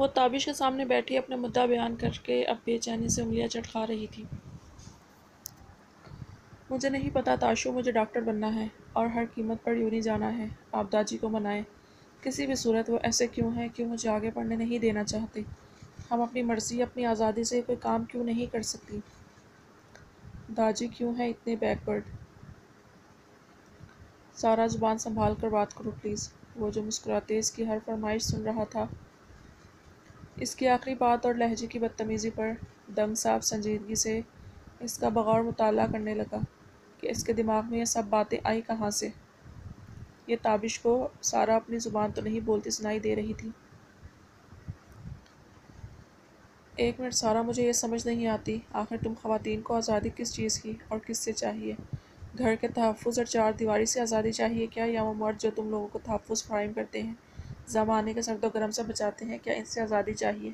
وہ تابش کے سامنے بیٹھی اپنا مدعا بیان کر کے اب بے چینی سے انگلیاں چٹکا رہی تھی۔ مجھے نہیں پتا تاشو، مجھے ڈاکٹر بننا ہے اور ہر قیمت پر یوں نہیں جانا ہے۔ آپ داجی کو منائیں، کسی بھی صورت وہ ایسے کیوں ہیں، کیوں مجھے آگے پڑھنے نہیں دینا چاہتے؟ ہم اپنی مرضی، اپنی آزادی سے کوئی کام کیوں نہیں کر سکتی؟ داجی کیوں ہیں اتنے بیکورڈ؟ سارا زبان سنبھال کر بات کرو پلیز۔ وہ جو مسکراتے اس کی ہر فرمائش سن رہا تھا، اس کی آخری بات اور لہجے کی بدتمیزی پر دنگ صاحب سنجیدگی سے اس کا بغور مطالعہ کرنے لگا کہ اس کے دماغ میں یہ سب باتیں آئی کہاں سے۔ یہ تابش کو سارا اپنی زبان تو نہیں بولتی سنائی دے رہی تھی۔ ایک منٹ سارا، مجھے یہ سمجھ نہیں آتی، آخر تم خواتین کو آزادی کس چیز کی اور کس سے چاہیے؟ گھر کے تحفظ اور چار دیواری سے آزادی چاہیے کیا، یا وہ مرد جو تم لوگوں کو تحفظ فراہم کرتے ہیں، زمانے کے سرد و گرم سے بچاتے ہیں، کیا ان سے آزادی چاہیے؟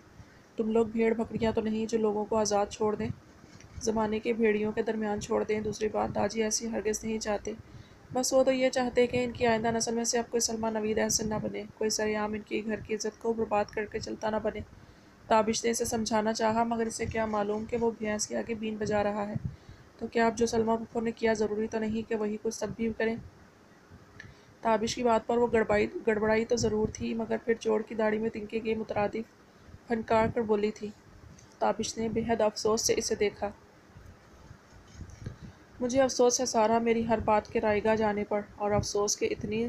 تم لوگ بھیڑ بکریاں تو نہیں جو لوگوں کو آزاد چھوڑ دیں، زمانے کے بھیڑیوں کے درمیان چھوڑ دیں۔ دوسری بات، داجی ایسی ہرگز نہیں چاہتے، بس وہ تو یہ چاہتے کہ ان کی آئندہ نسل میں سے اب کوئی سلمیٰ نوید احسن نہ بنے، کوئی سرعام ان کی گھر کی عزت کو برباد کر کے چلتا نہ بنے۔ تابش نے اسے سمجھانا چاہا، مگر اسے کیا معلوم کہ وہ بھینس کے آگے بین بجا رہا ہے۔ تو کیا اب جو سلمیٰ پھپھو نے کیا ضروری تو نہیں کہ وہی کچھ سب بھی کریں؟ تابش کی بات پر وہ گڑبڑائی تو ضرور تھی، مگر پھر چوڑ کی داڑھی میں تنکے کے مترادف پھنکار کر بولی تھی۔ تابش نے بے حد افسوس سے اسے دیکھا۔ مجھے افسوس ہے سارا، میری ہر بات کے رائیگاں جانے پر، اور افسوس کہ اتنی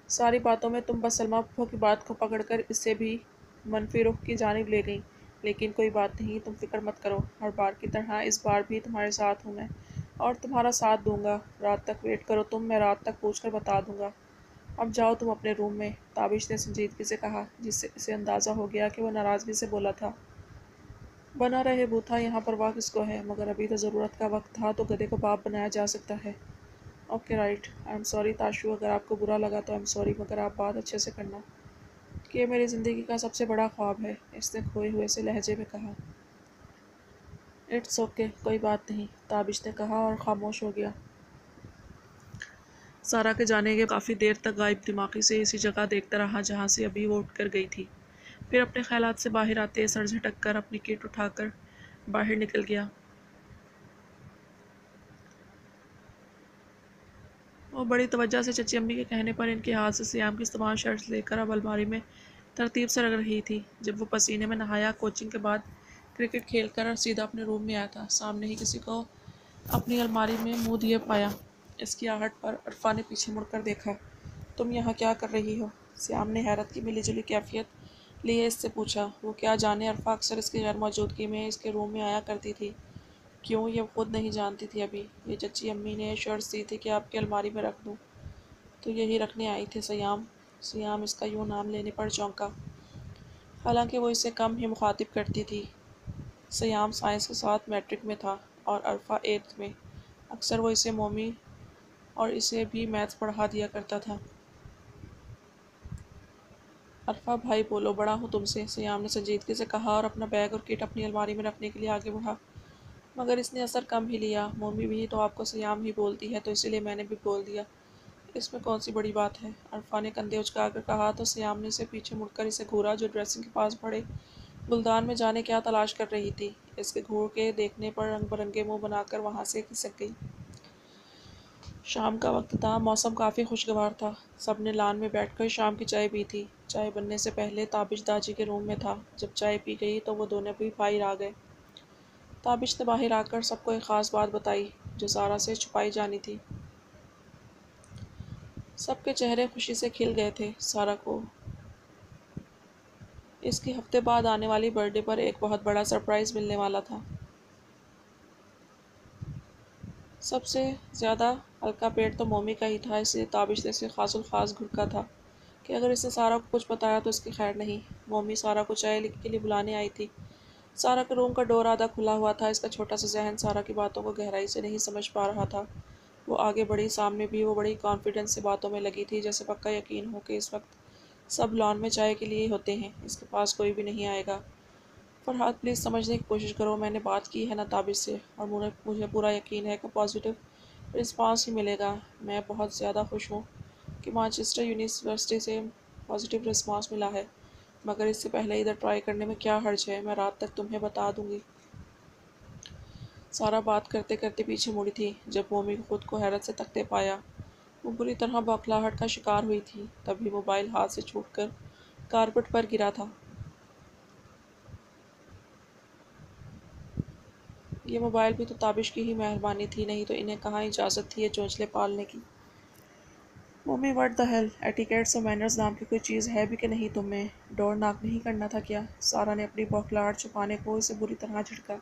ساری باتوں میں تم بس سلمیٰ پھپھو کی بات کو پکڑ کر اسے بھی منفی رخ کی جانب لے گئیں۔ لیکن کوئی بات نہیں، تم فکر مت کرو، ہر بار کی طرح اس بار بھی تمہارے ساتھ ہوں میں، اور تمہارا ساتھ دوں گا۔ رات تک ویٹ کرو تم، میں رات تک پوچھ کر بتا دوں گا۔ اب جاؤ تم اپنے روم میں، تابش نے سنجیدگی سے کہا، جس سے اسے اندازہ ہو گیا کہ وہ ناراضگی سے بولا تھا۔ بنا رہے بوتھا، یہاں پرواہ کس کو ہے، مگر ابھی تو ضرورت کا وقت تھا تو گدھے کو باپ بنایا جا سکتا ہے۔ Okay right, I am sorry تاشو، اگر آپ کو برا لگا تو آئی ایم سوری، مگر آپ بات اچھے سے کرنا، کہ یہ میری زندگی کا سب سے بڑا خواب ہے، اس نے کھوئے ہوئے سے لہجے میں کہا۔ اٹس اوکے، کوئی بات نہیں، تابش نے کہا اور خاموش ہو گیا۔ سارا کے جانے کے کافی دیر تک غائب دماغی سے اسی جگہ دیکھتا رہا جہاں سے ابھی وہ اٹھ کر گئی تھی۔ پھر اپنے خیالات سے باہر آتے سر جھٹک کر اپنی کٹ اٹھا کر باہر نکل گیا۔ وہ بڑی توجہ سے چچی امی کے کہنے پر ان کے ہاتھ سے سیام کی تمام شرٹس لے کر اب الماری میں ترتیب سے رکھ رہی تھی۔ جب وہ پسینے میں نہایا، کوچنگ کے بعد کرکٹ کھیل کر اور سیدھا اپنے روم میں آیا تھا، سامنے ہی کسی کو اپنی الماری میں منہ دیے پایا۔ اس کی آہٹ پر عرفا نے پیچھے مڑ کر دیکھا۔ تم یہاں کیا کر رہی ہو؟ سیام نے حیرت کی ملی جلی کیفیت لیے اس سے پوچھا۔ وہ کیا جانے، عرفا اکثر اس کی غیر موجودگی میں اس کے روم میں آیا کرتی تھی۔ کیوں، یہ خود نہیں جانتی تھی ابھی۔ یہ چچی امی نے شرٹس دی تھی کہ آپ کی الماری میں رکھ دوں، تو یہی رکھنے آئی تھی سیام۔ سیام اس کا یوں نام لینے پر چونکا، حالانکہ وہ اسے کم ہی مخاطب کرتی تھی۔ سیام سائنس کے ساتھ میٹرک میں تھا اور عرفا 8th میں۔ اکثر وہ اسے مومی اور اسے بھی میتھس پڑھا دیا کرتا تھا۔ عرفا بھائی بولو، بڑا ہوں تم سے، سیام نے سنجیدگی سے کہا اور اپنا بیگ اور کٹ اپنی الماری میں رکھنے کے لیے آگے بڑھا۔ مگر اس نے اثر کم ہی لیا۔ مومی بھی تو آپ کو سیام ہی بولتی ہے، تو اسی لیے میں نے بھی بول دیا، اس میں کون سی بڑی بات ہے؟ عرفا نے کندھے اچکا کر کہا تو سیام نے اسے پیچھے مڑ کر اسے گھورا، جو ڈریسنگ کے پاس پڑے گلدان میں جانے کیا تلاش کر رہی تھی۔ اس کے گھور کے دیکھنے پر رنگ برنگے منہ بنا کر وہاں سے کھسک گئی۔ شام کا وقت تھا، موسم کافی خوشگوار تھا، سب نے لان میں بیٹھ کر شام کی چائے پی تھی۔ چائے بننے سے پہلے تابش داجی کے روم میں تھا۔ جب چائے پی گئی تو وہ دونوں بھی باہر آ گئے۔ تابش نے باہر آ کر سب کو ایک خاص بات بتائی جو سارا سے چھپائی جانی تھی۔ سب کے چہرے خوشی سے کھل گئے تھے۔ سارا کو اس کی ہفتے بعد آنے والی برتھ ڈے پر ایک بہت بڑا سرپرائز ملنے والا تھا۔ سب سے زیادہ ہلکا پیٹ تو مومی کا ہی تھا، اس لیے تابش نے اسے خاص الخاص گھڑکا تھا کہ اگر اس نے سارا کو کچھ بتایا تو اس کی خیر نہیں۔ مومی سارا کو چائے کے لیے بلانے آئی تھی۔ سارا کے روم کا ڈور آدھا کھلا ہوا تھا، اس کا چھوٹا سا ذہن سارا کی باتوں کو گہرائی سے نہیں سمجھ پا رہا تھا۔ وہ آگے بڑھی، سامنے بھی وہ بڑی کانفیڈنس سے باتوں میں لگی تھی، جیسے پکا یقین ہو کہ اس وقت سب لان میں چائے کے لیے ہوتے ہیں، اس کے پاس کوئی بھی نہیں آئے گا۔ فرحاد پلیز سمجھنے کی کوشش کرو، میں نے بات کی ہے نا تابش سے، اور مجھے پورا یقین ہے کہ پازیٹیو رسپانس ہی ملے گا۔ میں بہت زیادہ خوش ہوں کہ مانچسٹر یونیورسٹی سے پازیٹیو رسپانس ملا ہے۔ مگر اس سے پہلے ادھر ٹرائی کرنے میں کیا حرج ہے، میں رات تک تمہیں بتا دوں گی۔ سارا بات کرتے کرتے پیچھے مڑی تھی جب مومی کو خود کو حیرت سے تکتے پایا۔ وہ بری طرح بوکھلاہٹ کا شکار ہوئی تھی، تبھی موبائل ہاتھ سے چھوٹ کر کارپٹ پر گرا تھا۔ یہ موبائل بھی تو تابش کی ہی مہربانی تھی، نہیں تو انہیں کہاں اجازت تھی یہ چونچلے پالنے کی۔ مومی واٹ دی ہیل، ایٹیکیٹس اور مینرز نام کی کوئی چیز ہے بھی کہ نہیں تم میں؟ ڈور ناک نہیں کرنا تھا کیا؟ سارا نے اپنی بوکھلاہٹ چھپانے کو اسے بری طرح جھٹکا۔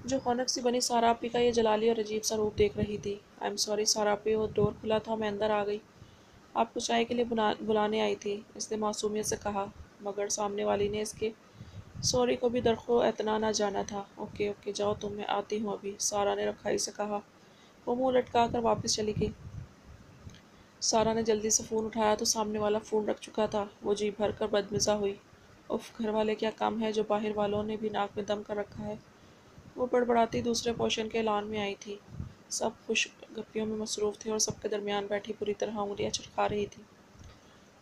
جو خونک سی بنی سارا آپی کا یہ جلالی اور عجیب سا روپ دیکھ رہی تھی۔ آئی ایم سوری سارا آپی، وہ ڈور کھلا تھا، میں اندر آ گئی۔ آپ کو چائے کے لیے بلانے آئی تھی، اس نے معصومیت سے کہا، مگر سامنے والی نے اس کے سوری کو بھی درخو اعتنا نہ جانا تھا۔ اوکے اوکے جاؤ تم، میں آتی ہوں ابھی، سارا نے رکھائی سے کہا۔ وہ منہ لٹکا کر واپس چلی گئی۔ سارا نے جلدی سے فون اٹھایا تو سامنے والا فون رکھ چکا تھا۔ وہ جی بھر کر بدمزہ ہوئی۔ اف، گھر والے کیا کم ہے جو باہر والوں نے بھی ناک میں دم کر رکھا ہے۔ وہ بڑبڑاتی دوسرے پوشن کے اعلان میں آئی تھی۔ سب خوش گپیوں میں مصروف تھے اور سب کے درمیان بیٹھی بری طرح انگلیاں چٹکا رہی تھی۔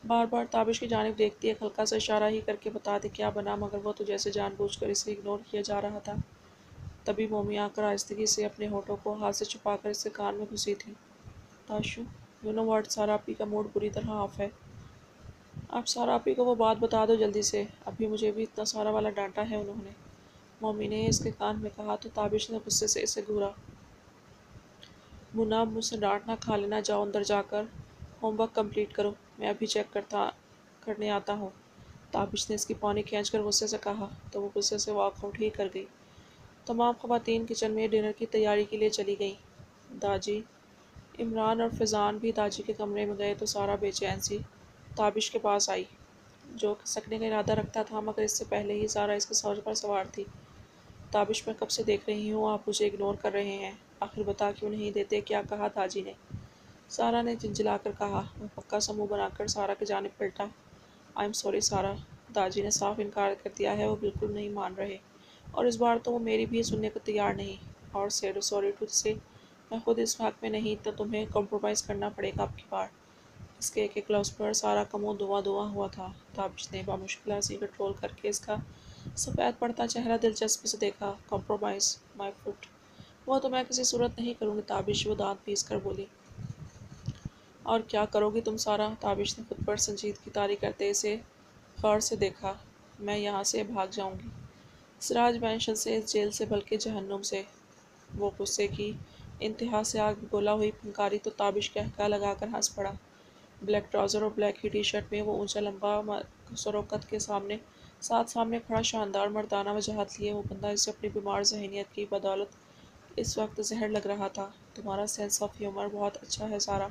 بار بار تابش کی جانب دیکھتی، ایک ہلکا سا اشارہ ہی کر کے بتا دے کیا بنا، مگر وہ تو جیسے جان بوجھ کر اسے اگنور کیا جا رہا تھا۔ تبھی مومی آ کر آہستگی سے اپنے ہونٹوں کو ہاتھ سے چھپا کر اس کے کان میں گھسی تھی۔ تاشو، یو نو واٹ، سارا آپی کا موڈ بری طرح آف ہے۔ آپ سارا آپی کو وہ بات بتا دو جلدی سے، ابھی مجھے بھی اتنا سارا والا ڈانٹا ہے انہوں نے، مومی نے اس کے کان میں کہا تو تابش نے غصے سے اسے گھورا۔ منا، مجھ سے ڈانٹ نہ کھا لینا، جاؤ اندر جا کر ہوم ورک کمپلیٹ کرو، میں ابھی چیک کرنے آتا ہوں، تابش نے اس کی پونی کھینچ کر غصے سے کہا تو وہ غصے سے واک آؤٹ ہی کر گئی۔ تمام خواتین کچن میں ڈنر کی تیاری کے لیے چلی گئیں۔ داجی، عمران اور فضان بھی داجی کے کمرے میں گئے تو سارا بے چین سی تابش کے پاس آئی، جو کھسکنے کا ارادہ رکھتا تھا، مگر اس سے پہلے ہی سارا اس کے سر پر سوار تھی۔ تابش، میں کب سے دیکھ رہی ہوں آپ مجھے اگنور کر رہے ہیں، آخر بتا کیوں نہیں دیتے، کیا کہا داجی نے؟ سارا نے جھنجھلا کر کہا۔ وہ پکا سا منہ بنا کر سارا کی جانب پلٹا۔ آئی ایم سوری سارا، داجی نے صاف انکار کر دیا ہے، وہ بالکل نہیں مان رہے، اور اس بار تو وہ میری بھی سننے کو تیار نہیں، اور سوری ٹو سے میں خود اس حق میں نہیں تو تمہیں کمپرومائز کرنا پڑے گا اب کی بار۔ اس کے ایک ایک لفظ پر سارا کا منہ دھواں دھواں ہوا تھا۔ تابش نے بامشکل ہنسی کنٹرول کر کے اس کا سفید پڑتا چہرہ دلچسپی سے دیکھا۔ کمپرومائز مائی فٹ، وہ تو میں کسی صورت نہیں کروں گی تابش، وہ دانت پیس کر بولی۔ اور کیا کرو گی تم سارا؟ تابش نے خود پر سنجیدگی طاری کرتے اسے غور سے دیکھا۔ میں یہاں سے بھاگ جاؤں گی، سراج مینشن سے، اس جیل سے، بلکہ جہنم سے۔ وہ غصے کی انتہا سے آگ بگولا ہوئی پھنکاری تو تابش قہقہہ لگا کر ہنس پڑا۔ بلیک ٹراؤزر اور بلیک ہی ٹی شرٹ میں وہ اونچا لمبا سروقت کے ساتھ سامنے کھڑا شاندار مردانہ وجاہت لیے وہ بندہ اسے اپنی بیمار ذہنیت کی بدولت اس وقت زہر لگ رہا تھا۔ تمہارا سینس آف ہیومر بہت اچھا ہے سارا،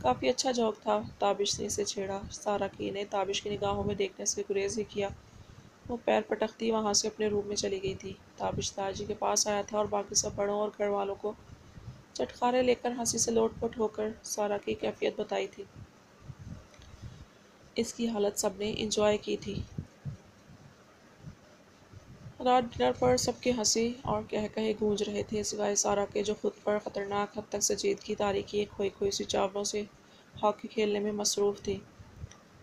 کافی اچھا جوک تھا، تابش نے اسے چھیڑا۔ سارا نے تابش کی نگاہوں میں دیکھنے سے گریز ہی کیا۔ وہ پیر پٹکتی وہاں سے اپنے روم میں چلی گئی تھی۔ تابش داجی کے پاس آیا تھا اور باقی سب بڑوں اور گھر والوں کو چٹخارے لے کر ہنسی سے لوٹ پوٹ ہو کر سارا کی کیفیت بتائی تھی۔ اس کی حالت سب نے انجوائے کی تھی۔ رات ڈنر پر سب کے ہنسی اور قہقہے گونج رہے تھے، سوائے سارا کے جو خود پر خطرناک حد تک سنجیدگی طاری کیے کھوئی کھوئی سی چاولوں سے ہاکی کھیلنے میں مصروف تھی۔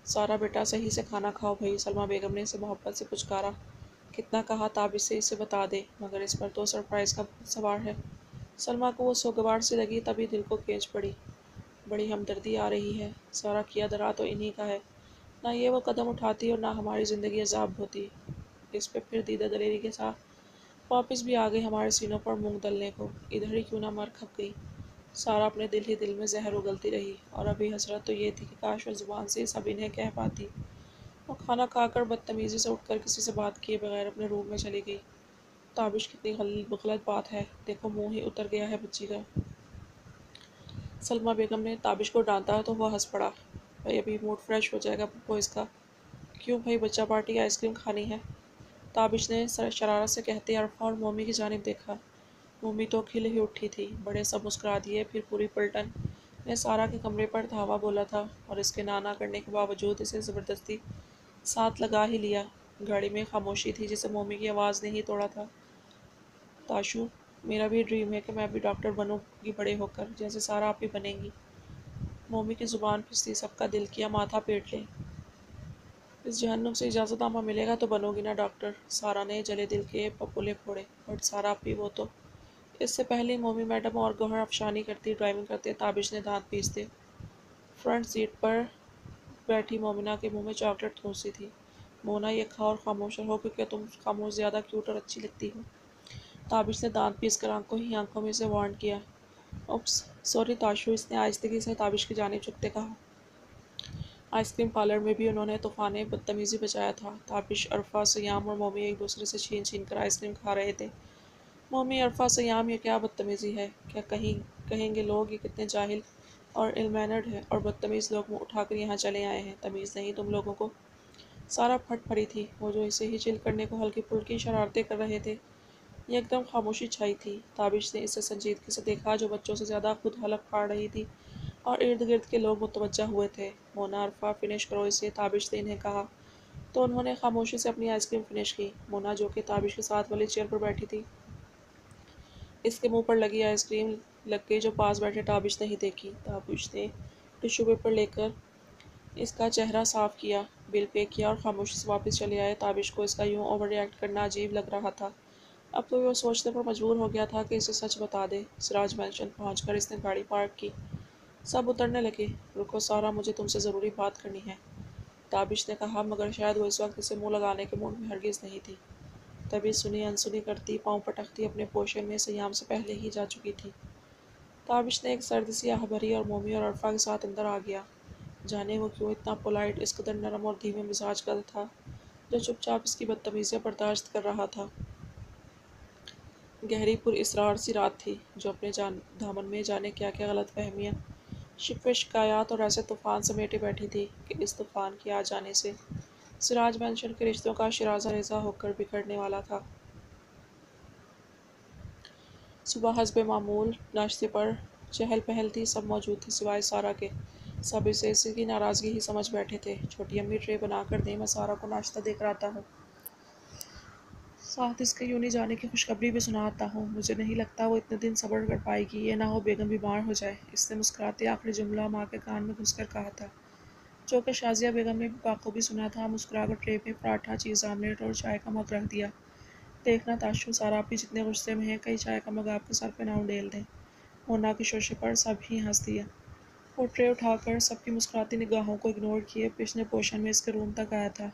سارا بیٹا صحیح سے کھانا کھاؤ بھئی، سلمیٰ بیگم نے اسے محبت سے پچکارا۔ کتنا کہا تابش سے اسے بتا دے، مگر اس پر تو سرپرائز کا بھوت سوار ہے۔ سلمیٰ کو وہ سوگوار سی لگی، تبھی دل کو کھینچ پڑی۔ بڑی ہمدردی آ رہی ہے، سارا کی ادرا تو انہی کا ہے، نہ یہ وہ قدم اٹھاتی اور نہ ہماری زندگی عذاب ہوتی، اس پہ پھر دیدہ دلیری کے ساتھ واپس بھی آ گئی ہمارے سینوں پر مونگ دلنے کو، ادھر ہی کیوں نہ مر کھپ گئی۔ سارا اپنے دل ہی دل میں زہر اگلتی رہی، اور ابھی حسرت تو یہ تھی کہ کاش وہ زبان سے سب انہیں کہہ پاتی۔ وہ کھانا کھا کر بدتمیزی سے اٹھ کر کسی سے بات کیے بغیر اپنے روم میں چلی گئی۔ تابش، کتنی غلط بات ہے، دیکھو منہ ہی اتر گیا ہے بچی کا۔ سلمیٰ بیگم نے تابش کو ڈانٹا تو وہ ہنس پڑا۔ بھئی ابھی موڈ فریش ہو جائے گا پپو اس کا، کیوں بھئی بچہ پارٹی آئس کریم کھانی ہے؟ تابش نے شرارت سے کہتے عرفا اور مومی کی جانب دیکھا۔ مومی تو کھل ہی اٹھی تھی، بڑے سب مسکرا دیے، پھر پوری پلٹن نے سارا کے کمرے پر دھاوا بولا تھا اور اس کے نانا کرنے کے باوجود اسے زبردستی ساتھ لگا ہی لیا۔ گاڑی میں خاموشی تھی جسے مومی کی آواز نے ہی توڑا تھا۔ تاشو، میرا بھی ڈریم ہے کہ میں بھی ڈاکٹر بنوں گی بڑے ہو کر، جیسے سارا آپی بنیں گی۔ مومی کی زبان پھسلی، سب کا دل کیا ماتھا پیٹ لے۔ اس جہنم سے اجازت نامہ ملے گا تو بنو گی نا ڈاکٹر؟ سارا نے جلے دل کے پپولے پھوڑے. بٹ سارا اپی وہ تو. اس سے پہلے مومی میڈم اور گوہر افشانی کرتی ڈرائیونگ کرتے تابش نے دانت پیستے فرنٹ سیٹ پر بیٹھی مومنہ کے منہ میں چاکلیٹ ٹھونسی تھی. مونا یہ کھا اور خاموش رہو کیونکہ تم خاموش زیادہ کیوٹ اور اچھی لگتی ہو. تابش نے دانت پیس کر آنکھوں میں سے وارن کیا. اوپس سوری تاشو، اس نے آہستگی سے تابش کی جانب جھکتے کہا. آئس کریم پارلر میں بھی انہوں نے طوفانِ بدتمیزی بچایا تھا. تابش، عرفہ، سیام اور مومی ایک دوسرے سے چھین چھین کر آئس کریم کھا رہے تھے. مومی، عرفہ، سیام، یہ کیا بدتمیزی ہے؟ کیا کہیں گے لوگ یہ کتنے جاہل اور ill mannered ہیں اور بدتمیز لوگ منہ اٹھا کر یہاں چلے آئے ہیں. تمیز نہیں تم لوگوں کو؟ سارا پھٹ پڑی تھی. وہ جو اسے ہی چل کرنے کو ہلکی پھلکی شرارتیں کر رہے تھے. ایک دم خاموشی چھائی تھی. تابش نے اسے سنجیدگی سے دیکھا جو بچوں سے زیادہ خود حلق پھاڑ رہی تھی اور ارد گرد کے لوگ متوجہ ہوئے تھے. مونا، عرفہ، فنش کرو اسے، تابش نے انہیں کہا تو انہوں نے خاموشی سے اپنی آئس کریم فنش کی. مونا جو کہ تابش کے ساتھ والی چیئر پر بیٹھی تھی، اس کے منہ پر لگی آئس کریم لگ گئی جو پاس بیٹھے تابش نے ہی دیکھی. تابش نے ٹشو پیپر لے کر اس کا چہرہ صاف کیا، بل پے کیا اور خاموشی سے واپس چلے آئے. تابش کو اس کا یوں اوور ری ایکٹ کرنا عجیب لگ رہا تھا. اب تو وہ سوچنے پر مجبور ہو گیا تھا کہ اسے سچ بتا دے. سراج مینشن پہنچ کر اس نے گاڑی پارک کی. سب اترنے لگے. رکو سارا، مجھے تم سے ضروری بات کرنی ہے، تابش نے کہا، مگر شاید وہ اس وقت اسے منہ لگانے کے موڈ میں ہرگز نہیں تھی. تبھی سنی انسنی کرتی، پاؤں پٹکتی اپنے پوشن میں سیام سے پہلے ہی جا چکی تھی. تابش نے ایک سرد سی آہ بھری اور مومی اور عرفہ کے ساتھ اندر آ گیا. جانے وہ کیوں اتنا پولائٹ، اس قدر نرم اور دھیمے مزاج کا تھا جو چپ چاپ اس کی بدتمیزیاں برداشت کر رہا تھا. گہری پر اسرار سی رات تھی جو اپنے دامن میں جانے کیا کیا غلط فہمیاں، شکوے، شکایات اور ایسے طوفان سمیٹے بیٹھی تھی کہ اس طوفان کے آ جانے سے سراج مینشن کے رشتوں کا شیرازہ ریزہ ہو کر بکھرنے والا تھا. صبح حسب معمول ناشتے پر چہل پہل تھی. سب موجود تھے سوائے سارا کے. سب اسے اسی کی ناراضگی ہی سمجھ بیٹھے تھے. چھوٹی امی ٹرے بنا کر دیں، میں سارا کو ناشتہ دے کر آتا ہوں، ساتھ اس کے یوں نہیں جانے کی خوشخبری بھی سنا آتا ہوں. مجھے نہیں لگتا وہ اتنے دن صبر کر پائے گی. یہ نہ ہو بیگم بیمار ہو جائے. اس نے مسکراتے آخری جملہ ماں کے کان میں گھس کر کہا تھا، جو کہ شازیہ بیگم نے بھی بخوبی سنا تھا. مسکرا کر ٹرے میں پراٹھا، چیز آملیٹ اور چائے کا مگ رکھ دیا. دیکھنا تاشو، سارا آپی جتنے غصے میں ہیں کہیں چائے کا مگ آپ کے سر پہ نہ اڈیل دیں. مونا کے شوشے پر سب ہی ہنس دیا. وہ ٹرے اٹھا کر سب کی مسکراتی نگاہوں کو اگنور کیے پچھلے پورشن میں اس کے روم تک آیا تھا.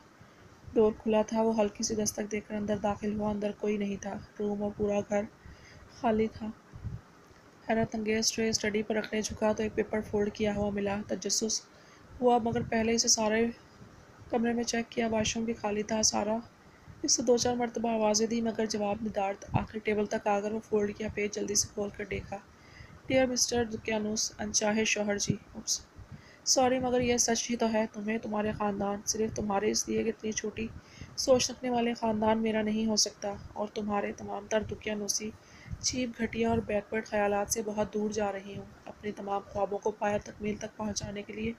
ڈور کھلا تھا. وہ ہلکی سی دستک دے کر اندر داخل ہوا. اندر کوئی نہیں تھا. روم اور پورا گھر خالی تھا. حیرت انگیز ٹرے اسٹڈی پر رکھنے جھکا تو ایک پیپر فولڈ کیا ہوا ملا. تجسس ہوا مگر پہلے اسے سارے کمرے میں چیک کیا. واش روم بھی خالی تھا. سارا اس سے 2-4 مرتبہ آوازیں دی مگر جواب ندارد. آخر ٹیبل تک آ کر وہ فولڈ کیا پیج جلدی سے کھول کر دیکھا. ڈیئر مسٹر دقیانوس، انچاہے شوہر جی. اوپس سوری، مگر یہ سچ ہی تو ہے. تمہیں، تمہارے خاندان، صرف تمہارے اس لیے کہ اتنی چھوٹی سوچ رکھنے والے خاندان میرا نہیں ہو سکتا، اور تمہارے تمام تر دقیانوسی، چیپ، گھٹیا اور بیکورڈ خیالات سے بہت دور جا رہی ہوں. اپنے تمام خوابوں کو پایہ تکمیل تک پہنچانے کے لیے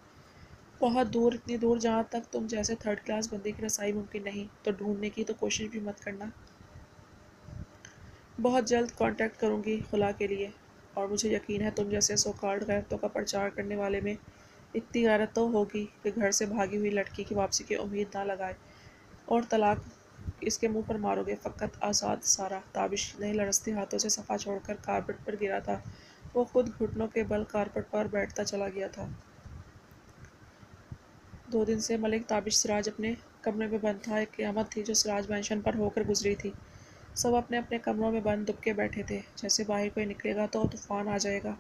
بہت دور، اتنی دور جہاں تک تم جیسے تھرڈ کلاس بندے کی رسائی ممکن نہیں. تو ڈھونڈنے کی تو کوشش بھی مت کرنا. بہت جلد کانٹیکٹ کروں گی خلا کے لیے. اور مجھے یقین ہے تم جیسے سو کالڈ غیرتوں کا پرچار کرنے والے میں اتنی غیرت تو ہوگی کہ گھر سے بھاگی ہوئی لڑکی کی واپسی کی امید نہ لگائے اور طلاق اس کے منہ پر مارو گے. فقط آزاد سارا. تابش نے لرزتے ہاتھوں سے صفحہ چھوڑ کر کارپٹ پر گرا تھا. وہ خود گھٹنوں کے بل کارپٹ پر بیٹھتا چلا گیا تھا. 2 دن سے ملک تابش سراج اپنے کمرے میں بند تھا. ایک قیامت تھی جو سراج مینشن پر ہو کر گزری تھی. سب اپنے اپنے کمروں میں بند دبکے بیٹھے تھے. جیسے باہر کوئی نکلے گا تو طوفان آ جائے گا.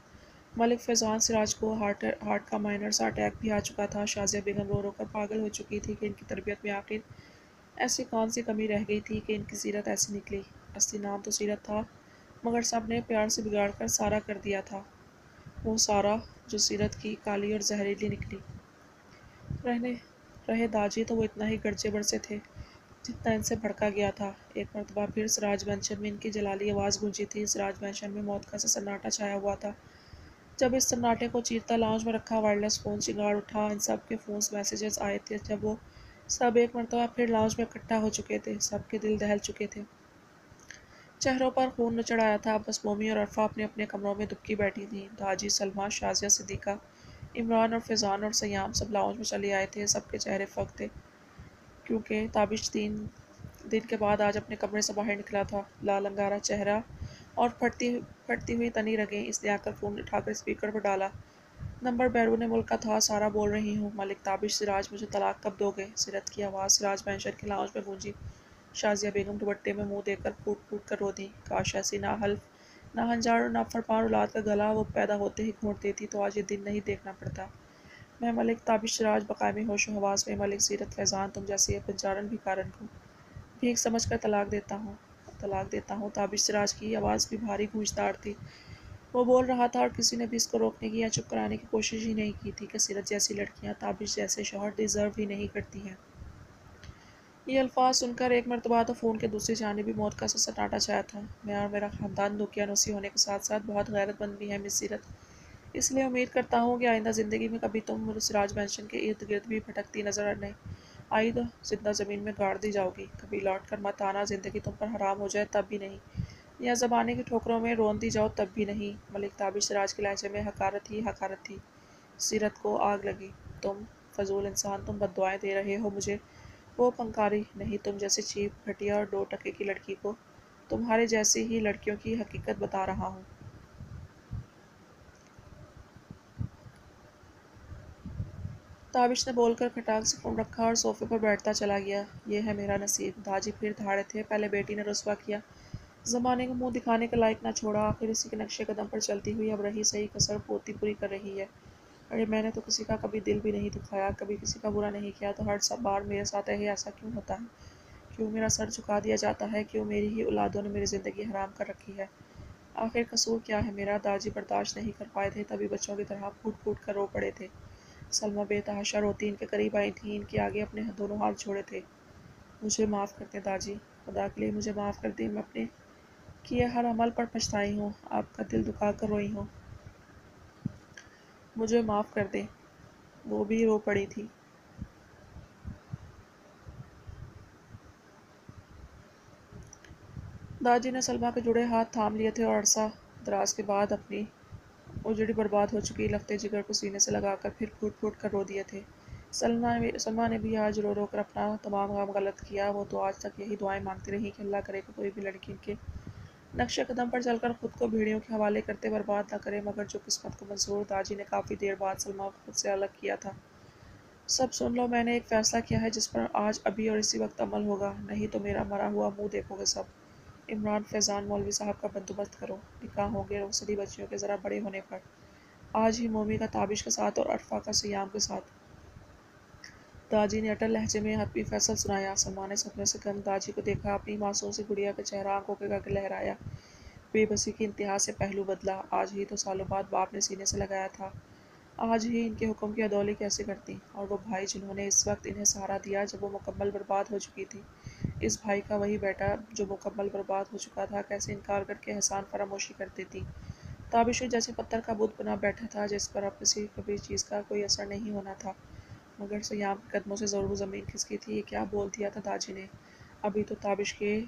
ملک فیضان سراج کو ہارٹ کا مائنر سا اٹیک بھی آ چکا تھا. شازیہ بیگم رو رو کر پاگل ہو چکی تھی کہ ان کی تربیت میں آخر ایسی کون سی کمی رہ گئی تھی کہ ان کی سیرت ایسی نکلی. اصلی نام تو سیرت تھا مگر سب نے پیار سے بگاڑ کر سارا کر دیا تھا. وہ سارا جو سیرت کی کالی اور زہریلی نکلی. رہے داجی تو وہ اتنا ہی گرجے برسے تھے جتنا ان سے بھڑکا گیا تھا. ایک مرتبہ پھر سراج مینشن میں ان کی جلالی آواز گونجی تھی. سراج مینشن میں موت کا سا سناٹا چھایا ہوا تھا. جب اس سناٹے کو چیرتا لاؤنج میں رکھا وائرلیس فون چنگاڑ اٹھا. ان سب کے فونز میسیجز آئے تھے. جب وہ سب ایک مرتبہ پھر لاؤنج میں اکٹھا ہو چکے تھے، سب کے دل دہل چکے تھے، چہروں پر خون نچڑ آیا تھا. بس مومی اور عرفہ اپنے اپنے کمروں میں دبکی بیٹھی تھیں. داجی، سلمیٰ، شازیہ، صدیقہ، عمران اور فیضان اور سیام سب لاؤنج میں چلے آئے تھے. سب کے چہرے فک تھے. کیونکہ تابش 3 دن کے بعد آج اپنے کمرے سے باہر نکلا تھا، لال انگارا چہرہ اور پھٹتی ہوئی تنی رگیں، اس نے آ کر فون اٹھا کر اسپیکر پر ڈالا۔ نمبر بیرون ملک کا تھا۔ سارا بول رہی ہوں۔ ملک تابش سراج، مجھے طلاق کب دو گے؟ سیرت کی آواز سراج مینشن کے لاؤنج میں گونجی۔ شازیہ بیگم دوپٹے میں منہ دے کر پھوٹ پھوٹ کر رو دیں۔ کاش ایسی ناحلف، ناہنجار اور نافرمان اولاد کا گلا وہ پیدا ہوتے ہی گھونٹ دیتی تو آج یہ دن نہیں دیکھنا پڑتا۔ میں ملک تابش سراج بقائمی ہوش و حواس میں، ملک سیرت فیضان، تم جیسی ایک بنجارن بھیکارن کو بھیک سمجھ کر طلاق دیتا ہوں۔ تابش سراج کی آواز بھی بھاری گونجدار تھی۔ وہ بول رہا تھا اور کسی نے بھی اس کو روکنے کی یا چپ کرانے کی کوشش ہی نہیں کی تھی کہ سیرت جیسی لڑکیاں تابش جیسے شوہر ڈیزرو ہی نہیں کرتی ہیں۔ یہ الفاظ سن کر ایک مرتبہ تو فون کے دوسری جانب بھی موت کا سا سناٹا چھایا تھا۔ میں اور میرا خاندان دقیانوسی ہونے کے ساتھ ساتھ بہت غیرت مند بھی ہیں مس سیرت، اس لیے امید کرتا ہوں کہ آئندہ زندگی میں کبھی تم سراج مینشن کے ارد گرد بھی بھٹکتی نظر نہیں آئی تو زندہ زمین میں گاڑ دی جاؤ گی۔ کبھی لوٹ کر مت آنا، زندگی تم پر حرام ہو جائے تب بھی نہیں، یا زمانے کی ٹھوکروں میں رون دی جاؤ تب بھی نہیں۔ ملک تابش سراج کے لہجے میں حقارت ہی حقارت تھی۔ سیرت کو آگ لگی۔ تم فضول انسان، تم بد دعائیں دے رہے ہو مجھے۔ وہ پنکاری نہیں، تم جیسی چیپ، گھٹیا اور 2 ٹکے کی لڑکی کو تمہارے جیسی ہی لڑکیوں کی حقیقت بتا رہا ہوں۔ تابش نے بول کر کھٹاک سے فون رکھا اور صوفے پر بیٹھتا چلا گیا۔ یہ ہے میرا نصیب۔ داجی پھر دھاڑے تھے، پہلے بیٹی نے رسوا کیا، زمانے کو منہ دکھانے کے لائق نہ چھوڑا، آخر اسی کے نقشے قدم پر چلتی ہوئی اب رہی سہی کسر پوتی پوری کر رہی ہے۔ ارے میں نے تو کسی کا کبھی دل بھی نہیں دکھایا، کبھی کسی کا برا نہیں کیا، تو ہر بار میرے ساتھ ہی ایسا کیوں ہوتا ہے؟ کیوں میرا سر جھکا دیا جاتا ہے؟ کیوں میری ہی اولادوں نے میری زندگی حرام کر رکھی ہے؟ آخر قصور کیا ہے میرا؟ داجی برداشت نہیں کر پائے تھے، تبھی بچوں کی طرح پھوٹ پھوٹ کر رو پڑے تھے۔ سلمیٰ بے تحاشا روتی ان کے قریب آئی تھیں، ان کے آگے اپنے دونوں ہاتھ جوڑے تھے۔ مجھے معاف کر دیں داجی، خدا کے لیے مجھے معاف کر دیں، میں اپنے کیے ہر عمل پر پچھتائی ہوں، آپ کا دل دکھا کر روئی ہوں، مجھے معاف کر دیں۔ وہ بھی رو پڑی تھی۔ داجی نے سلمیٰ کے جڑے ہاتھ تھام لیے تھے اور عرصہ دراز کے بعد اپنی اجڑی برباد ہو چکی لگتے جگر کو سینے سے لگا کر پھر پھوٹ پھوٹ کر رو دیے تھے۔ سلمیٰ نے بھی آج رو رو کر اپنا تمام کام غلط کیا۔ وہ تو آج تک یہی دعائیں مانگتی رہی کہ اللہ کرے کہ کوئی بھی لڑکی ان کے نقش قدم پر چل کر خود کو بھیڑیوں کے حوالے کرتے برباد نہ کرے، مگر جو قسمت کو منظور، داجی نے کافی دیر بعد سلمیٰ کو خود سے الگ کیا تھا۔ سب سن لو، میں نے ایک فیصلہ کیا ہے جس پر آج ابھی اور اسی وقت عمل ہوگا، نہیں تو میرا مرا ہوا منہ دیکھو گے سب۔ عمران فیضان مولوی صاحب کا بندوبست کرو، نکاح ہوں گے رخصتی بچیوں کے ذرا بڑے ہونے پر، آج ہی مومی کا تابش کے ساتھ اور عرفہ کا سیام کے ساتھ۔ داجی نے اٹل لہجے میں حتمی فیصل سنایا۔ سلمیٰ نے سپنے سے کم داجی کو دیکھا، اپنی معصوم سی گڑیا کا چہرہ آنکھوں کے گرد لہرایا، بے بسی کی انتہا سے پہلو بدلا۔ آج ہی تو سالوں بعد باپ نے سینے سے لگایا تھا، آج ہی ان کے حکم کی ادولی کیسے کرتی؟ اور وہ بھائی جنہوں نے اس وقت انہیں سہارا دیا جب وہ مکمل برباد ہو چکی تھی، اس بھائی کا وہی بیٹا جو مکمل برباد ہو چکا تھا، کیسے انکار کر کے احسان فراموشی کر دیتی؟ تابش جیسے پتھر کا بت بنا بیٹھا تھا جس پر اب کسی کبھی چیز کا کوئی اثر نہیں ہونا تھا، مگر سیام کے قدموں سے ضرور زمین کھسکی تھی۔ یہ کیا بول دیا تھا داجی نے؟ ابھی تو تابش کے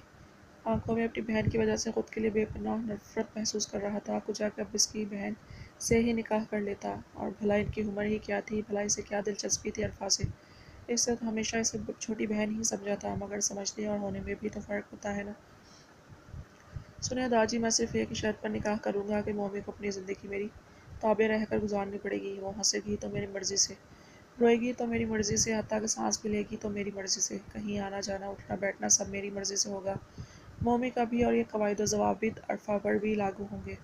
آنکھوں میں اپنی بہن کی وجہ سے خود کے لیے بے پناہ نفرت محسوس کر رہا تھا، کجا کہ اب اس کی بہن سے ہی نکاح کر لیتا، اور بھلا ان کی عمر ہی کیا تھی، بھلا اسے کیا دلچسپی تھی عرفہ سے؟ اس سے تو ہمیشہ اسے چھوٹی بہن ہی سمجھا تھا، مگر سمجھنے اور ہونے میں بھی تو فرق ہوتا ہے نا۔ سنیں داجی، میں صرف ایک ہی شرط پر نکاح کروں گا کہ مومی کو اپنی زندگی میری تابع رہ کر گزارنی پڑے گی۔ وہ ہنسے گی تو میری مرضی سے، روئے گی تو میری مرضی سے، حتیٰ کہ سانس بھی لے گی تو میری مرضی سے، کہیں آنا جانا اٹھنا بیٹھنا سب میری مرضی سے ہوگا، مومی کا بھی، اور یہ قواعد و ضوابط عرفہ پر بھی لاگو ہوں گے۔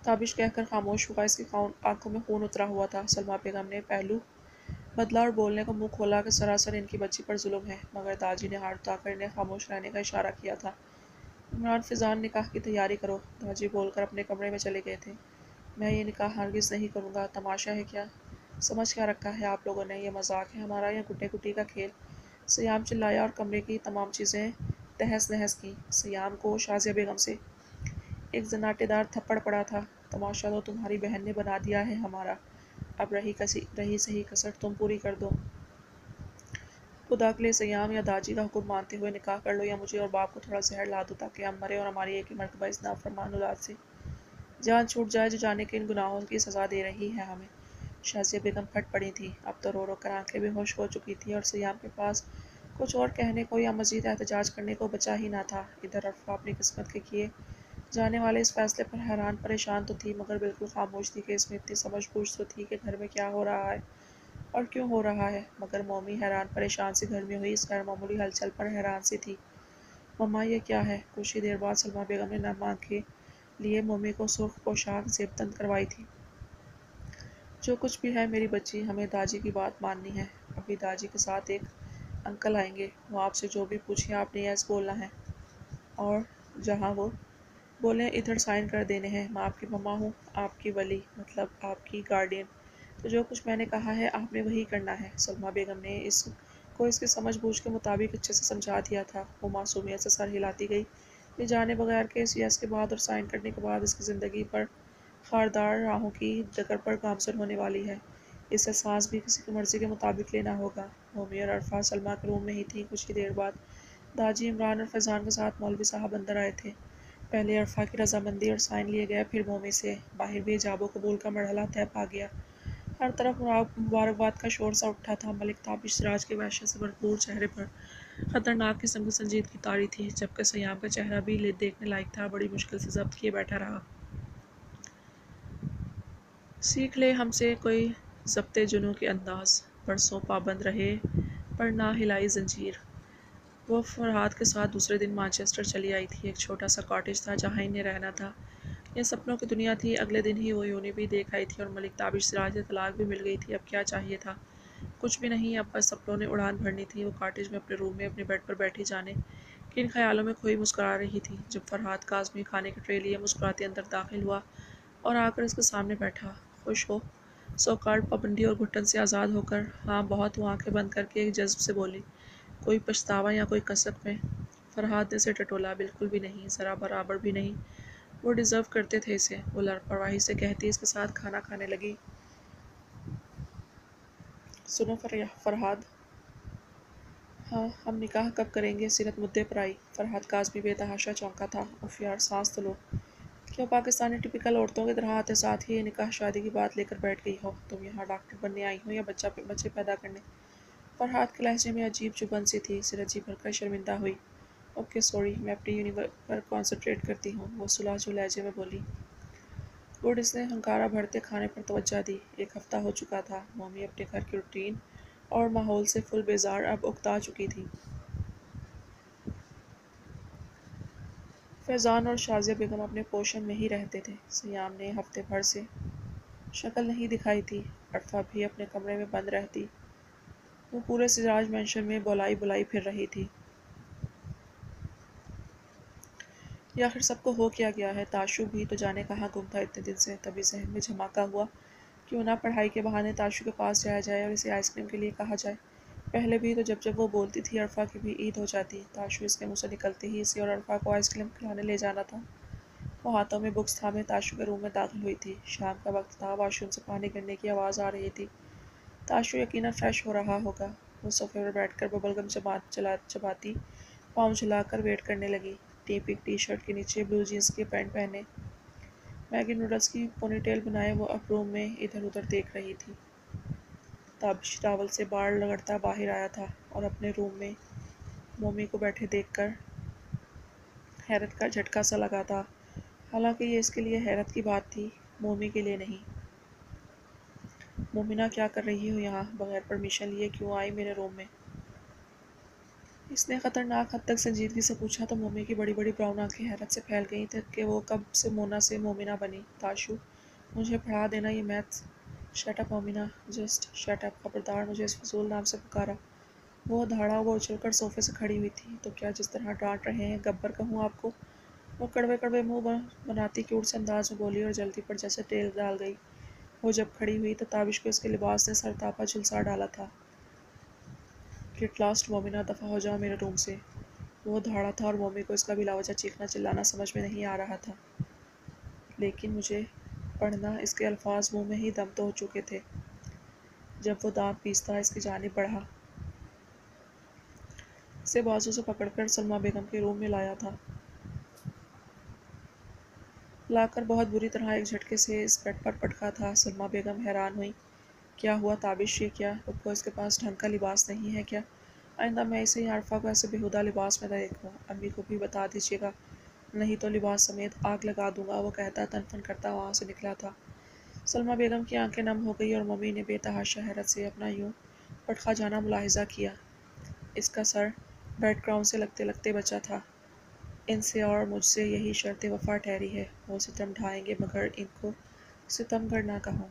تابش کہہ کر خاموش ہوا، اس کی آنکھوں میں خون اترا ہوا تھا۔ سلمیٰ بیگم نے پہلو بدلا اور بولنے کو منہ کھولا کہ سراسر ان کی بچی پر ظلم ہے، مگر داجی نے ہاتھ اٹھا کر انہیں خاموش رہنے کا اشارہ کیا تھا۔ عمران فیضان، نکاح کی تیاری کرو، داجی بول کر اپنے کمرے میں چلے گئے تھے۔ میں یہ نکاح ہرگز نہیں کروں گا۔ تماشا ہے کیا؟ سمجھ کیا رکھا ہے آپ لوگوں نے؟ یہ مذاق ہے ہمارا یا گڈے گڈی کا کھیل؟ سیام چلایا اور کمرے کی تمام چیزیں تہس نہس کیں۔ سیام کو شازیہ بیگم سے ایک زناٹے دار تھپڑ پڑا تھا۔ تماشا تو تمہاری بہن نے بنا دیا ہے ہمارا، اب رہی سہی کسر تم پوری کر دو۔ خدا کے لیے سیام، یا داجی کا حکم مانتے ہوئے نکاح کر لو، یا مجھے اور باپ کو تھوڑا زہر لا دو تاکہ ہم مریں اور ہماری ایک ہی مرتبہ اس نافرمان اولاد سے جان چھوٹ جائے جو جانے کے ان گناہوں کی سزا دے رہی ہے ہمیں۔ شازیہ بیگم پھٹ پڑی تھی، اب تو رو رو کر آنکھیں بے ہوش ہو چکی تھی اور سیام کے پاس کچھ اور کہنے کو یا مزید احتجاج کرنے کو بچا ہی نہ تھا۔ ادھر عرفہ اپنی قسمت کے کیے جانے والے اس فیصلے پر حیران پریشان تو تھی، مگر بالکل خاموش تھی کہ اس میں اتنی سمجھ بوجھ تو تھی کہ گھر میں کیا ہو رہا ہے اور کیوں ہو رہا ہے، مگر مومی حیران پریشان سی گھر میں ہوئی اس غیر معمولی ہلچل پر حیران سی تھی۔ مما یہ کیا ہے؟ کچھ ہی دیر بعد سلمیٰ بیگم نے نرم آنکھیں لیے مومی کو سرخ پوشاک زیب تن کروائی تھی۔ جو کچھ بھی ہے میری بچی، ہمیں داجی کی بات ماننی ہے۔ ابھی داجی کے ساتھ ایک انکل آئیں گے، وہ آپ سے جو بھی پوچھیں آپ نے یس بولنا ہے، اور جہاں وہ بولیں ادھر سائن کر دینے ہیں۔ میں آپ کی مما ہوں، آپ کی ولی، مطلب آپ کی گارڈین، تو جو کچھ میں نے کہا ہے آپ نے وہی کرنا ہے۔ سلمیٰ بیگم نے اس کو اس کی سمجھ بوجھ کے مطابق اچھے سے سمجھا دیا تھا۔ وہ معصومیت سے سر ہلاتی گئی، یہ جانے بغیر کہ اس یس کے بعد اور سائن کرنے کے بعد اس کی زندگی پر خاردار راہوں کی ڈگر پر گامزن ہونے والی ہے۔ اسے سانس بھی کسی کی مرضی کے مطابق لینا ہوگا۔ مومی اور عرفہ سلمیٰ کے روم میں ہی تھیں۔ کچھ ہی دیر بعد داجی عمران اور فیضان کے ساتھ مولوی صاحب اندر آئے تھے۔ پہلے عرفہ کی رضامندی اور سائن لیے گئے، پھر مومی سے۔ باہر بھی ایجاب و قبول کا مرحلہ طے پا گیا۔ ہر طرف مبارکباد کا شور سا اٹھا تھا۔ ملک تابش سراج کے وحشت سے بھرپور چہرے پر خطرناک قسم کی سنجیدگی طاری تھی، جبکہ سیام کا چہرہ بھی دیکھنے لائق تھا، بڑی مشکل سے ضبط کیے بیٹھا رہا۔ سیکھ لے ہم سے کوئی ضبط جنوں کے انداز، برسوں پابند رہے پر نہ ہلائی زنجیر۔ وہ فرحاد کے ساتھ دوسرے دن مانچسٹر چلی آئی تھی۔ ایک چھوٹا سا کاٹیج تھا جہاں انہیں رہنا تھا۔ یہ سپنوں کی دنیا تھی۔ اگلے دن ہی وہ یونی بھی دیکھ آئی تھی اور ملک تابش سراج سے طلاق بھی مل گئی تھی۔ اب کیا چاہیے تھا؟ کچھ بھی نہیں، اب بس سپنوں نے اڑان بھرنی تھی۔ وہ کاٹیج میں اپنے روم میں اپنے بیڈ پر بیٹھی جانے کن خیالوں میں کھوئی مسکرا رہی تھی، جب فرحاد کاظمی کھانے کی ٹرے لیے مسکراتے اندر داخل ہوا اور آ کر اس کے سامنے بیٹھا۔ خوش ہو؟ سوکارڈ پابندی اور گھٹن سے آزاد ہو کر؟ ہاں بہت، وہ آنکھیں بند کر کے ایک جذب سے بولی۔ کوئی پچھتاوا یا کوئی کسک میں؟ فرحاد نے اسے ٹٹولا۔ بالکل بھی نہیں، ذرا برابر بھی نہیں، وہ ڈیزرو کرتے تھے اسے، وہ لاپرواہی سے کہتی اس کے ساتھ کھانا کھانے لگی۔ سنو فرحاد، ہاں ہم نکاح کب کریں گے؟ سیرت مدعے پر آئی۔ فرحاد کاظمی بے تحاشا چونکا تھا۔ اف یار، سانس تو لو۔ کیا پاکستانی ٹپیکل عورتوں کی طرح آتے ساتھ ہی یہ نکاح شادی کی بات لے کر بیٹھ گئی ہو؟ تم یہاں ڈاکٹر بننے آئی ہو یا بچے پیدا کرنے؟ فرحاد کے لہجے میں عجیب چبھن سی تھی۔ سیرت جی بھر کر شرمندہ ہوئی۔ اوکے سوری، میں اپنی یونی پر کنسنٹریٹ کرتی ہوں، وہ سلاجو لہجے میں بولی۔ گڈ، اس نے ہنکارا بھرتے کھانے پر توجہ دی۔ ایک ہفتہ ہو چکا تھا۔ مومی اپنے گھر کی روٹین اور ماحول سے فل بیزار، اب اکتا چکی تھی۔ فیضان اور شازیہ بیگم اپنے پوشن میں ہی رہتے تھے۔ سیام نے ہفتے بھر سے شکل نہیں دکھائی تھی۔ عرفہ بھی اپنے کمرے میں بند رہتی۔ وہ پورے سراج مینشن میں بولائی پھر رہی تھی۔ یہ آخر سب کو ہو کیا گیا ہے؟ تاشو بھی تو جانے کہاں گم تھا اتنے دن سے۔ تبھی ذہن میں جھماکا ہوا، کیوں نہ پڑھائی کے بہانے تاشو کے پاس جایا جائے اور اسے آئس کریم کے لیے کہا جائے۔ پہلے بھی تو جب وہ بولتی تھی عرفہ کی بھی عید ہو جاتی، تاشو اس کے منہ سے نکلتے ہی اسے اور عرفہ کو آئس کریم کھلانے لے جانا تھا۔ وہ ہاتھوں میں بکس تھامے تاشو کے روم میں داخل ہوئی تھی۔ شام کا وقت تھا، واش روم سے پانی گرنے کی آواز آ رہی تھی۔ تاشو یقیناً فریش ہو رہا ہوگا۔ وہ صوفے پر بیٹھ کر ببل گم چباتی پاؤں جھلا کر ویٹ کرنے لگی۔ ٹی پنک ٹی شرٹ کے نیچے بلو جینس کی پینٹ پہنے میگی نوڈلز کی پونی ٹیل بنائے وہ اب روم میں ادھر ادھر دیکھ رہی تھی۔ تابش ٹاول سے بال رگڑتا باہر آیا تھا اور اپنے روم میں مومی کو بیٹھے دیکھ کر حیرت کا جھٹکا سا لگا تھا، حالانکہ یہ اس کے لیے حیرت کی بات تھی، مومی کے لیے نہیں۔ مومنہ، کیا کر رہی ہو یہاں؟ بغیر پرمیشن لیے کیوں آئی میرے روم میں؟ اس نے خطرناک حد تک سنجیدگی سے پوچھا تو مومی کی بڑی بڑی براؤن آنکھیں حیرت سے پھیل گئیں تھیں کہ وہ کب سے مونا سے مومنہ بنی۔ تاشو، مجھے پڑھا دینا یہ maths. Shut up Momina, just shut up, خبردار مجھے اس فضول نام سے پکارا۔ وہ دھاڑا وہ اچھل کر صوفے سے کھڑی ہوئی تھی۔ تو کیا جس طرح ڈانٹ رہے ہیں گبر کہوں آپ کو؟ وہ کڑوے کڑوے منہ بناتی کیوٹ سے انداز میں بولی اور جلدی پر جیسے تیل ڈال گئی۔ وہ جب کھڑی ہوئی تو تابش کو اس کے لباس نے سر تاپا جھلسا ڈالا تھا۔ گیٹ لاسٹ مومنہ، دفعہ ہو جاؤ میرے روم سے۔ وہ دھاڑا تھا اور مومی کو اس کا بلا وجہ چیخنا چلانا سمجھ میں نہیں آ رہا تھا، لیکن مجھے پڑھنا، اس کے الفاظ منہ میں ہی دم تو ہو چکے تھے جب وہ دانت پیستا اس کی جانب بڑھا۔ اسے بازو سے پکڑ کر سلمیٰ بیگم کے روم میں لایا تھا۔ لا کر بہت بری طرح ایک جھٹکے سے اس بیڈ پر پٹکا تھا۔ سلمیٰ بیگم حیران ہوئیں۔ کیا ہوا تابش، یہ کیا؟ ابو اس کے پاس ڈھنگ کا لباس نہیں ہے کیا؟ آئندہ میں اسے عارفہ کو ایسے بیہودہ لباس میں نہ دیکھوں۔ امی کو بھی بتا دیجیے گا، نہیں تو لباس سمیت آگ لگا دوں گا، وہ کہتا تن فن کرتا وہاں سے نکلا تھا۔ سلمیٰ بیگم کی آنکھیں نم ہو گئی اور ممی نے بے تحاشا حیرت سے اپنا یوں پٹخا جانا ملاحظہ کیا۔ اس کا سر بیک گراؤنڈ سے لگتے لگتے بچا تھا۔ ان سے اور مجھ سے یہی شرط وفا ٹھہری ہے، وہ ستم ڈھائیں گے مگر ان کو ستمگر نہ کہوں۔